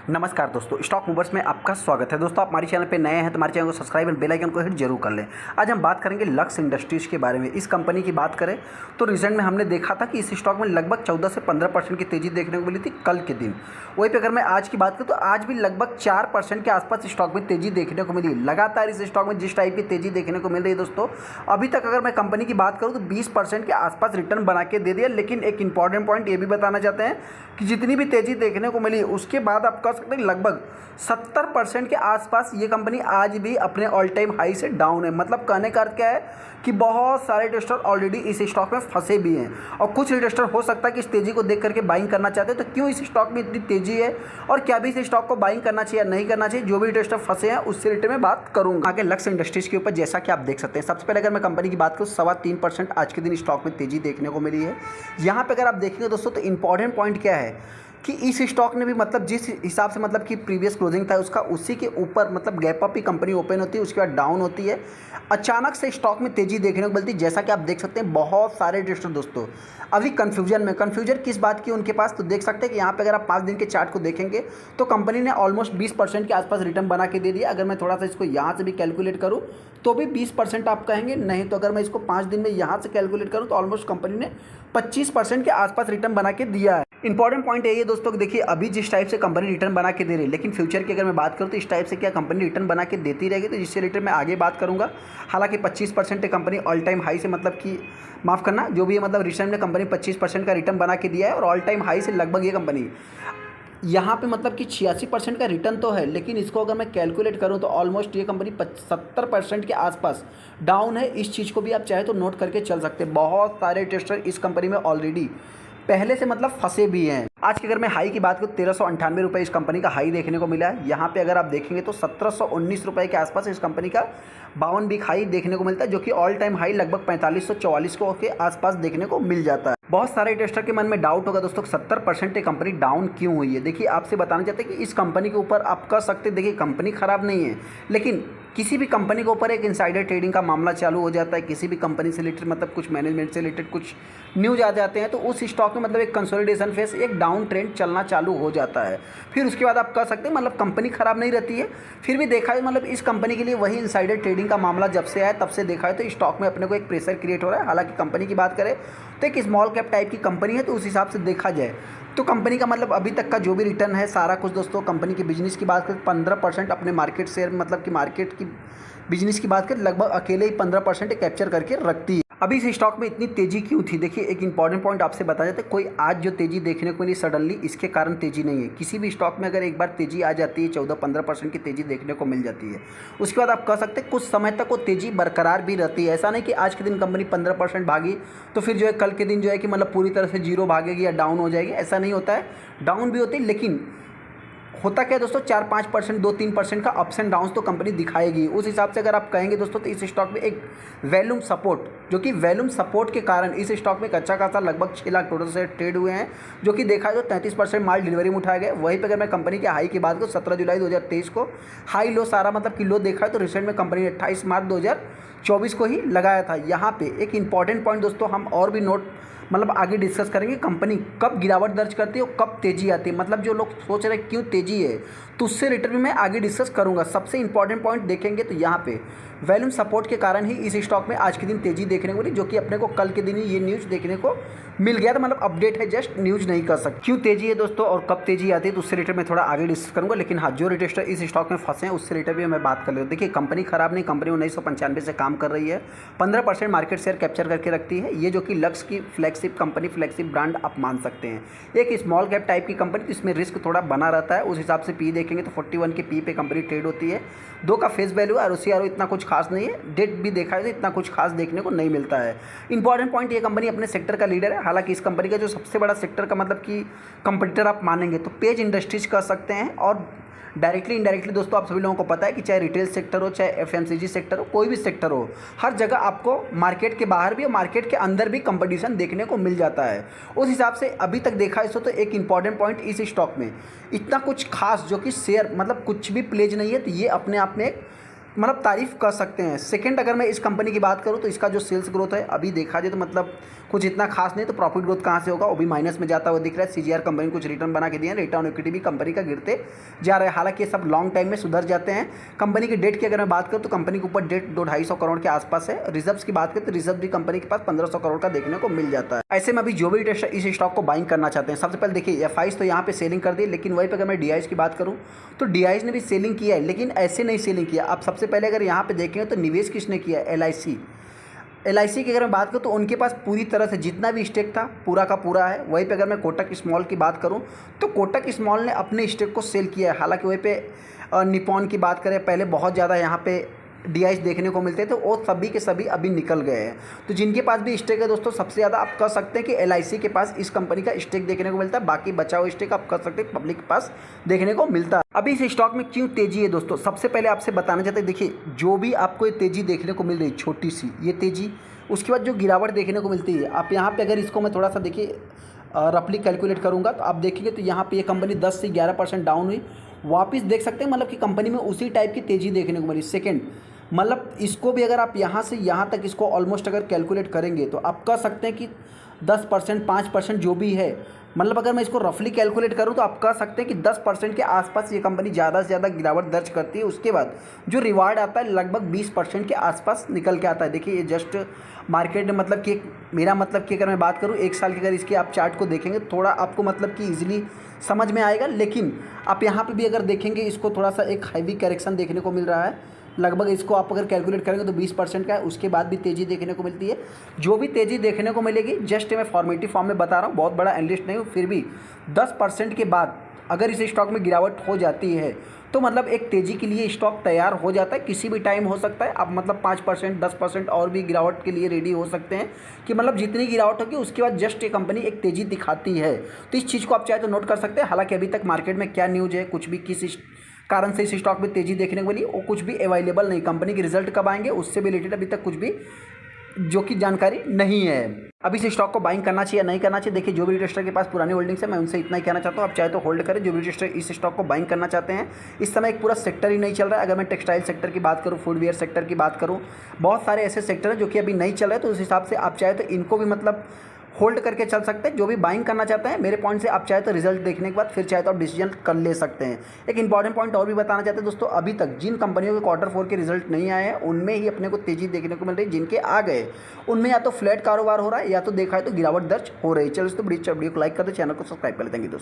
नमस्कार दोस्तों, stock movers में आपका स्वागत है। दोस्तों, आप हमारे चैनल पे नए हैं तो हमारे चैनल को सब्सक्राइब और बेल आइकन को हिट जरूर कर लें। आज हम बात करेंगे लक्स इंडस्ट्रीज़ के बारे में। इस कंपनी की बात करें तो रिसेंट में हमने देखा था कि इस स्टॉक में लगभग 14 से 15% की तेज़ी देखने को मिली थी कल के दिन। वहीं पर अगर मैं आज की बात करूँ तो आज भी लगभग 4% के आसपास स्टॉक में तेज़ी देखने को मिली। लगातार इस स्टॉक में जिस टाइप की तेज़ी देखने को मिल रही है दोस्तों, अभी तक अगर मैं कंपनी की बात करूँ तो 20% के आसपास रिटर्न बना के दे दिया। लेकिन एक इंपॉर्टेंट पॉइंट ये भी बताना चाहते हैं कि जितनी भी तेज़ी देखने को मिली उसके बाद आप कह सकते हैं लगभग 70% के आसपास ये कंपनी आज भी अपने ऑल टाइम हाई से डाउन है। मतलब कहने का अर्थ क्या है कि बहुत सारे इन्वेस्टर ऑलरेडी इस स्टॉक में फंसे भी हैं और कुछ इन्वेस्टर हो सकता है कि इस तेज़ी को देख करके बाइंग करना चाहते हैं। तो क्यों इस स्टॉक में इतनी तेज़ी है और क्या भी इस स्टॉक को बाइंग करना चाहिए या नहीं करना चाहिए, जो भी इन्वेस्टर फंसे हैं उससे रिलेटेड में बात करूँगा आगे लक्स इंडस्ट्रीज़ के ऊपर। जैसा कि आप देख सकते हैं, सबसे पहले अगर मैं कंपनी की बात करूँ 3.25% आज के दिन स्टॉक में तेज़ी देखने को मिली है। यहाँ पर अगर आप देखेंगे दोस्तों तो इंपॉर्टेंट पॉइंट क्या है कि इस स्टॉक ने भी मतलब जिस हिसाब से मतलब कि प्रीवियस क्लोजिंग था उसका उसी के ऊपर मतलब गैप अप ही कंपनी ओपन होती है, उसके बाद डाउन होती है। अचानक से स्टॉक में तेज़ी देखने को मिलती है। जैसा कि आप देख सकते हैं बहुत सारे इन्वेस्टर दोस्तों अभी कन्फ्यूजन किस बात की उनके पास, तो देख सकते हैं कि यहाँ पे अगर आप 5 दिन के चार्ट को देखेंगे तो कंपनी ने ऑलमोस्ट 20% के आसपास रिटर्न बना के दे दिया। अगर मैं थोड़ा सा इसको यहाँ से भी कैलकुलेट करूँ तो भी 20% आप कहेंगे, नहीं तो अगर मैं इसको 5 दिन में यहाँ से कैलकुलेट करूँ तो ऑलमोस्ट कंपनी ने 25% के आसपास रिटर्न बना के दिया है। इंपॉर्टेंट पॉइंट यही है दोस्तों कि देखिए अभी जिस टाइप से कंपनी रिटर्न बना के दे रही है, लेकिन फ्यूचर की अगर मैं बात करूँ तो इस टाइप से क्या कंपनी रिटर्न बना के देती रहेगी, तो जिससे रिलेटेड मैं आगे बात करूँगा। हालांकि 25% कंपनी ऑल टाइम हाई से मतलब कि माफ़ करना जो भी है मतलब रिसेंट में कंपनी 25% का रिटर्न बना के दिया है और ऑल टाइम हाई से लगभग ये कंपनी यहाँ पे मतलब कि 86% का रिटर्न तो है, लेकिन इसको अगर मैं कैलकुलेट करूँ तो ऑलमोस्ट ये कंपनी 70% के आसपास डाउन है। इस चीज़ को भी आप चाहे तो नोट करके चल सकते हैं। बहुत सारे टेस्टर इस कंपनी में ऑलरेडी पहले से मतलब फंसे भी हैं। आज की अगर मैं हाई की बात करूँ 1398 रुपये इस कंपनी का हाई देखने को मिला है। यहाँ पे अगर आप देखेंगे तो 1719 रुपये के आसपास इस कंपनी का 52 वीक हाई देखने को मिलता है, जो कि ऑल टाइम हाई लगभग 4544 को के आसपास देखने को मिल जाता है। बहुत सारे इन्वेस्टर के मन में डाउट होगा दोस्तों 70% ये कंपनी डाउन क्यों हुई है। देखिए आपसे बताना चाहते हैं कि इस कंपनी के ऊपर आप कह सकते हैं, देखिए कंपनी खराब नहीं है, लेकिन किसी भी कंपनी के ऊपर एक इनसाइडर ट्रेडिंग का मामला चालू हो जाता है, किसी भी कंपनी से रिलेटेड मतलब कुछ मैनेजमेंट से रिलेटेड कुछ न्यूज आ जाते हैं, तो उस स्टॉक में मतलब एक कंसोलिडेशन फेस एक डाउन ट्रेंड चलना चालू हो जाता है। फिर उसके बाद आप कह सकते हैं मतलब कंपनी खराब नहीं रहती है। फिर भी देखा है मतलब इस कंपनी के लिए वही इनसाइडर ट्रेडिंग का मामला जब से आया तब से देखा है तो स्टॉक में अपने को एक प्रेशर क्रिएट हो रहा है। हालांकि कंपनी की बात करें तो एक स्मॉल कैप टाइप की कंपनी है, तो उस हिसाब से देखा जाए तो कंपनी का मतलब अभी तक का जो भी रिटर्न है सारा कुछ दोस्तों कंपनी की बिजनेस की बात करें 15% अपने मार्केट शेयर मतलब कि मार्केट की बिजनेस की बात करें लगभग अकेले ही 15% कैप्चर करके रखती है। अभी इस स्टॉक में इतनी तेज़ी क्यों थी, देखिए एक इंपॉर्टेंट पॉइंट आपसे बताया जाता है। कोई आज जो तेज़ी देखने को मिली सडनली इसके कारण तेज़ी नहीं है। किसी भी स्टॉक में अगर एक बार तेज़ी आ जाती है 14-15% की तेज़ी देखने को मिल जाती है, उसके बाद आप कह सकते हैं कुछ समय तक वो तेज़ी बरकरार भी रहती है। ऐसा नहीं कि आज के दिन कंपनी 15% भागी तो फिर जो है कल के दिन जो है कि मतलब पूरी तरह से जीरो भागेगी या डाउन हो जाएगी, ऐसा नहीं होता है। डाउन भी होती है, लेकिन होता क्या है दोस्तों 4-5%, 2-3% का अप्स एंड डाउन्स तो कंपनी दिखाएगी। उस हिसाब से अगर आप कहेंगे दोस्तों तो इस स्टॉक में एक वैल्यूम सपोर्ट, जो कि वैल्यूम सपोर्ट के कारण इस स्टॉक में एक अच्छा खासा लगभग 6 लाख टोटल से ट्रेड हुए हैं, जो कि देखा जाए तो 33% माल डिलीवरी में उठाया गया। वहीं पर अगर मैं कंपनी के हाई की बात करूँ 17 जुलाई 2023 को हाई लो सारा मतलब कि लो देखा है तो रिसेंट में कंपनी ने 28 मार्च 2024 को ही लगाया था। यहाँ पे एक इंपॉर्टेंट पॉइंट दोस्तों हम और भी नोट मतलब आगे डिस्कस करेंगे, कंपनी कब गिरावट दर्ज करती है और कब तेज़ी आती है। मतलब जो लोग सोच रहे हैं क्यों तेज़ी है तो उससे रिलेटेड में मैं आगे डिस्कस करूंगा। सबसे इंपॉर्टेंट पॉइंट देखेंगे तो यहाँ पे वैल्यूम सपोर्ट के कारण ही इस स्टॉक में आज के दिन तेज़ी देखने को मिली, जो कि अपने को कल के दिन ही ये न्यूज़ देखने को मिल गया था। मतलब अपडेट है, जस्ट न्यूज़ नहीं कर सकते। क्यों तेज़ी है दोस्तों और कब तेज़ी आती है तो उससे रिलेटेड मैं थोड़ा आगे डिस्कस करूँगा। लेकिन हाँ, जो रिटेस्टर इस स्टॉक में फंसे हैं उससे रिलेटेड भी मैं बात कर लेता हूँ। देखिए कंपनी खराब नहीं, कंपनी 1995 से काम कर रही है, 15% मार्केट शेयर कैप्चर करके रखती है। ये जो कि लक्स की फ्लैगशिप कंपनी, फ्लैगशिप ब्रांड आप मान सकते हैं। एक स्मॉल कैप टाइप की कंपनी, तो इसमें रिस्क थोड़ा बना रहता है। उस हिसाब से पी देखेंगे तो 41 के पी पे कंपनी ट्रेड होती है। 2 का फेस वैल्यू और ROCE इतना कुछ खास नहीं है। डेट भी देखा है तो इतना कुछ खास देखने को नहीं मिलता है। इंपॉर्टेंट पॉइंट, ये कंपनी अपने सेक्टर का लीडर है। हालांकि इस कंपनी का जो सबसे बड़ा सेक्टर का मतलब कि कंपटीटर आप मानेंगे तो पेज इंडस्ट्रीज कह सकते हैं। और डायरेक्टली इनडायरेक्टली दोस्तों आप सभी लोगों को पता है कि चाहे रिटेल सेक्टर हो, चाहे FMCG सेक्टर हो, कोई भी सेक्टर हो, हर जगह आपको मार्केट के बाहर भी और मार्केट के अंदर भी कंपटीशन देखने को मिल जाता है। उस हिसाब से अभी तक देखा इसको तो एक इंपॉर्टेंट पॉइंट इस स्टॉक में इतना कुछ खास जो कि शेयर मतलब कुछ भी प्लेज नहीं है, तो ये अपने आप में एक मतलब तारीफ़ कर सकते हैं। सेकंड, अगर मैं इस कंपनी की बात करूं तो इसका जो सेल्स ग्रोथ है अभी देखा जाए तो मतलब कुछ इतना खास नहीं, तो प्रॉफिट ग्रोथ कहाँ से होगा, वो भी माइनस में जाता हुआ दिख रहा है। सीजीआर कंपनी कुछ रिटर्न बना के दिए हैं, रिटर्न ऑन इक्विटी भी कंपनी का गिरते जा रहा है। हालांकि ये सब लॉन्ग टाइम में सुधर जाते हैं। कंपनी की डेट की अगर मैं बात करूँ तो कंपनी के ऊपर डेट 200-250 करोड़ के आसपास है। रिजर्व्स की बात करें तो रिजर्व भी कंपनी के पास 1500 करोड़ का देखने को मिल जाता है। ऐसे में अभी जो भी इन्वेस्टर इस स्टॉक को बाइंग करना चाहते हैं, सबसे पहले देखिए एफआईज तो यहाँ पे सेलिंग कर दी, लेकिन वहीं पर अगर मैं डीआईज की बात करूँ तो डीआईज ने भी सेलिंग किया है, लेकिन ऐसे नहीं सेलिंग किया। आप सबसे पहले अगर यहाँ पे देखेंगे तो निवेश किसने किया है, एलआईसी की अगर मैं बात करूँ तो उनके पास पूरी तरह से जितना भी स्टेक था पूरा का पूरा है। वहीं पे अगर मैं कोटक स्मॉल की बात करूँ तो कोटक स्मॉल ने अपने स्टेक को सेल किया है। हालांकि वहीं पे निपॉन की बात करें, पहले बहुत ज़्यादा यहाँ पे डीआईज देखने को मिलते थे, वो सभी के सभी अभी निकल गए हैं। तो जिनके पास भी स्टेक है दोस्तों, सबसे ज़्यादा आप कह सकते हैं कि एलआईसी के पास इस कंपनी का स्टेक देखने को मिलता है। बाकी बचा हुआ स्टेक आप कह सकते हैं पब्लिक के पास देखने को मिलता है। अभी इस स्टॉक में क्यों तेजी है दोस्तों, सबसे पहले आपसे बताना चाहते हैं, देखिए जो भी आपको ये तेजी देखने को मिल रही है, छोटी सी ये तेजी, उसके बाद जो गिरावट देखने को मिलती है, आप यहाँ पे अगर इसको मैं थोड़ा सा देखिए रफली कैलकुलेट करूँगा तो आप देखेंगे तो यहाँ पे ये कंपनी 10 से 11% डाउन हुई, वापस देख सकते हैं, मतलब कि कंपनी में उसी टाइप की तेज़ी देखने को मिली। सेकेंड, मतलब इसको भी अगर आप यहाँ से यहाँ तक इसको ऑलमोस्ट अगर कैलकुलेट करेंगे तो आप कह सकते हैं कि 10%, 5% जो भी है, मतलब अगर मैं इसको रफली कैलकुलेट करूँ तो आप कह सकते हैं कि 10% के आसपास ये कंपनी ज़्यादा से ज़्यादा गिरावट दर्ज करती है। उसके बाद जो रिवार्ड आता है लगभग 20% के आसपास निकल के आता है। देखिए ये जस्ट मार्केट में, मतलब कि मेरा मतलब कि अगर मैं बात करूँ 1 साल की, अगर इसके आप चार्ट को देखेंगे थोड़ा आपको मतलब कि ईजिली समझ में आएगा। लेकिन आप यहाँ पर भी अगर देखेंगे इसको थोड़ा सा एक हैवी करेक्शन देखने को मिल रहा है। लगभग इसको आप अगर कैलकुलेट करेंगे तो 20% का है। उसके बाद भी तेज़ी देखने को मिलती है। जो भी तेज़ी देखने को मिलेगी जस्ट मैं फॉर्मेटिव फॉर्म में बता रहा हूँ, बहुत बड़ा एनालिस्ट नहीं हूँ, फिर भी 10% के बाद अगर इस स्टॉक में गिरावट हो जाती है तो मतलब एक तेज़ी के लिए स्टॉक तैयार हो जाता है। किसी भी टाइम हो सकता है, आप मतलब 5%, 10% और भी गिरावट के लिए रेडी हो सकते हैं कि मतलब जितनी गिरावट होगी उसके बाद जस्ट ये कंपनी एक तेज़ी दिखाती है। तो इस चीज़ को आप चाहे तो नोट कर सकते हैं। हालांकि अभी तक मार्केट में क्या न्यूज़ है, कुछ भी किस कारण से इस स्टॉक में तेज़ी देखने को मिली, वो कुछ भी अवेलेबल नहीं। कंपनी के रिजल्ट कब आएंगे उससे रिलेटेड अभी तक कुछ भी जो कि जानकारी नहीं है। अभी इस स्टॉक को बाइंग करना चाहिए या नहीं करना चाहिए, देखिए जो भी इन्वेस्टर के पास पुरानी होल्डिंग्स है मैं उनसे इतना ही कहना चाहता हूँ, आप चाहे तो होल्ड करें। जो भी इन्वेस्टर इस स्टॉक को बाइंग करना चाहते हैं, इस समय एक पूरा सेक्टर ही नहीं चल रहा है। अगर मैं टेक्सटाइल सेक्टर की बात करूँ, फूडवेयर सेक्टर की बात करूँ, बहुत सारे ऐसे सेक्टर हैं जो कि अभी नहीं चल रहे, तो उस हिसाब से आप चाहे तो इनको भी मतलब होल्ड करके चल सकते हैं। जो भी बाइंग करना चाहते हैं मेरे पॉइंट से, आप चाहे तो रिजल्ट देखने के बाद फिर चाहे तो आप डिसीजन कर ले सकते हैं। एक इंपॉर्टेंट पॉइंट और भी बताना चाहते हैं दोस्तों, अभी तक जिन कंपनियों के Q4 के रिजल्ट नहीं आए हैं उनमें ही अपने को तेजी देखने को मिल रही है। जिनके आ गए उनमें या तो फ्लैट कारोबार हो रहा है या तो देखा है तो गिरावट दर्ज हो रही है। चलो दोस्तों वीडियो को लाइक कर दो, चैनल को सब्सक्राइब कर लें। थैंक यू दोस्तों।